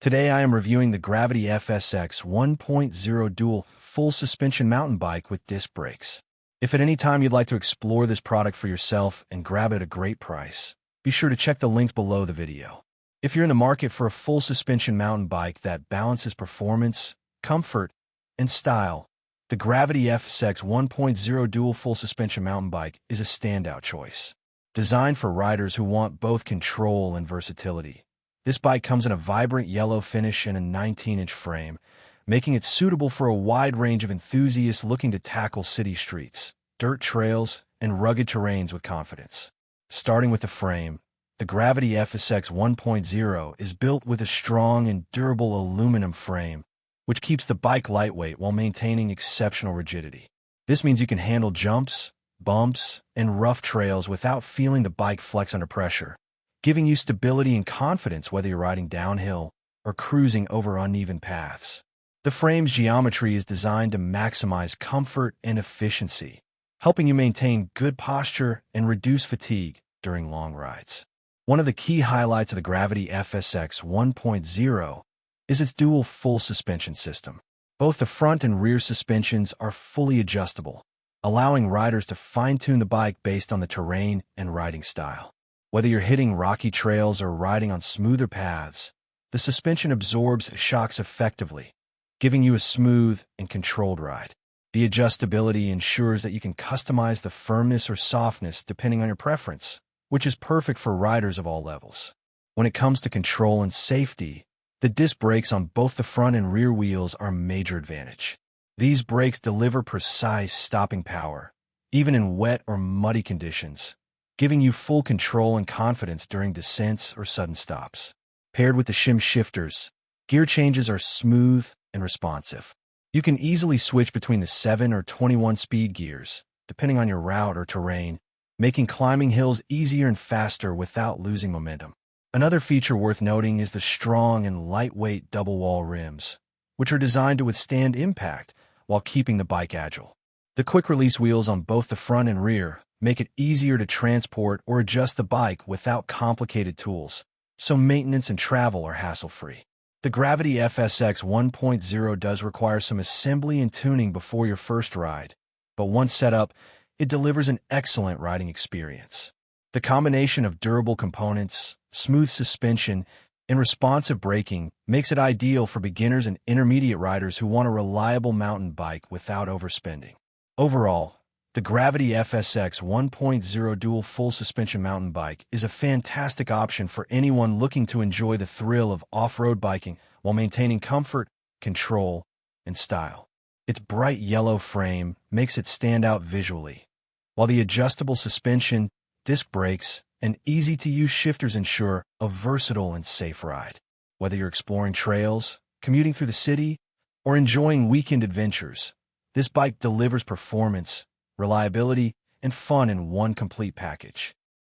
Today I am reviewing the Gravity FSX 1.0 dual full suspension mountain bike with disc brakes. If at any time you'd like to explore this product for yourself and grab it at a great price, be sure to check the links below the video. If you're in the market for a full suspension mountain bike that balances performance, comfort, and style, the Gravity FSX 1.0 dual full suspension mountain bike is a standout choice. Designed for riders who want both control and versatility, this bike comes in a vibrant yellow finish and a 19-inch frame, making it suitable for a wide range of enthusiasts looking to tackle city streets, dirt trails, and rugged terrains with confidence. Starting with the frame, the Gravity FSX 1.0 is built with a strong and durable aluminum frame, which keeps the bike lightweight while maintaining exceptional rigidity. This means you can handle jumps, bumps, and rough trails without feeling the bike flex under pressure, giving you stability and confidence whether you're riding downhill or cruising over uneven paths. The frame's geometry is designed to maximize comfort and efficiency, helping you maintain good posture and reduce fatigue during long rides. One of the key highlights of the Gravity FSX 1.0 is its dual full suspension system. Both the front and rear suspensions are fully adjustable, allowing riders to fine-tune the bike based on the terrain and riding style. Whether you're hitting rocky trails or riding on smoother paths, the suspension absorbs shocks effectively, giving you a smooth and controlled ride. The adjustability ensures that you can customize the firmness or softness depending on your preference, which is perfect for riders of all levels. When it comes to control and safety, the disc brakes on both the front and rear wheels are a major advantage. These brakes deliver precise stopping power, even in wet or muddy conditions, giving you full control and confidence during descents or sudden stops. Paired with the Shim Shifters, gear changes are smooth and responsive. You can easily switch between the 7 or 21 speed gears, depending on your route or terrain, making climbing hills easier and faster without losing momentum. Another feature worth noting is the strong and lightweight double-wall rims, which are designed to withstand impact while keeping the bike agile. The quick-release wheels on both the front and rear make it easier to transport or adjust the bike without complicated tools, so maintenance and travel are hassle-free. The Gravity FSX 1.0 does require some assembly and tuning before your first ride, but once set up, it delivers an excellent riding experience. The combination of durable components, smooth suspension, and responsive braking makes it ideal for beginners and intermediate riders who want a reliable mountain bike without overspending. Overall, the Gravity FSX 1.0 dual full suspension mountain bike is a fantastic option for anyone looking to enjoy the thrill of off-road biking while maintaining comfort, control, and style. Its bright yellow frame makes it stand out visually, while the adjustable suspension, disc brakes, and easy-to-use shifters ensure a versatile and safe ride. Whether you're exploring trails, commuting through the city, or enjoying weekend adventures, this bike delivers performance, reliability, and fun in one complete package.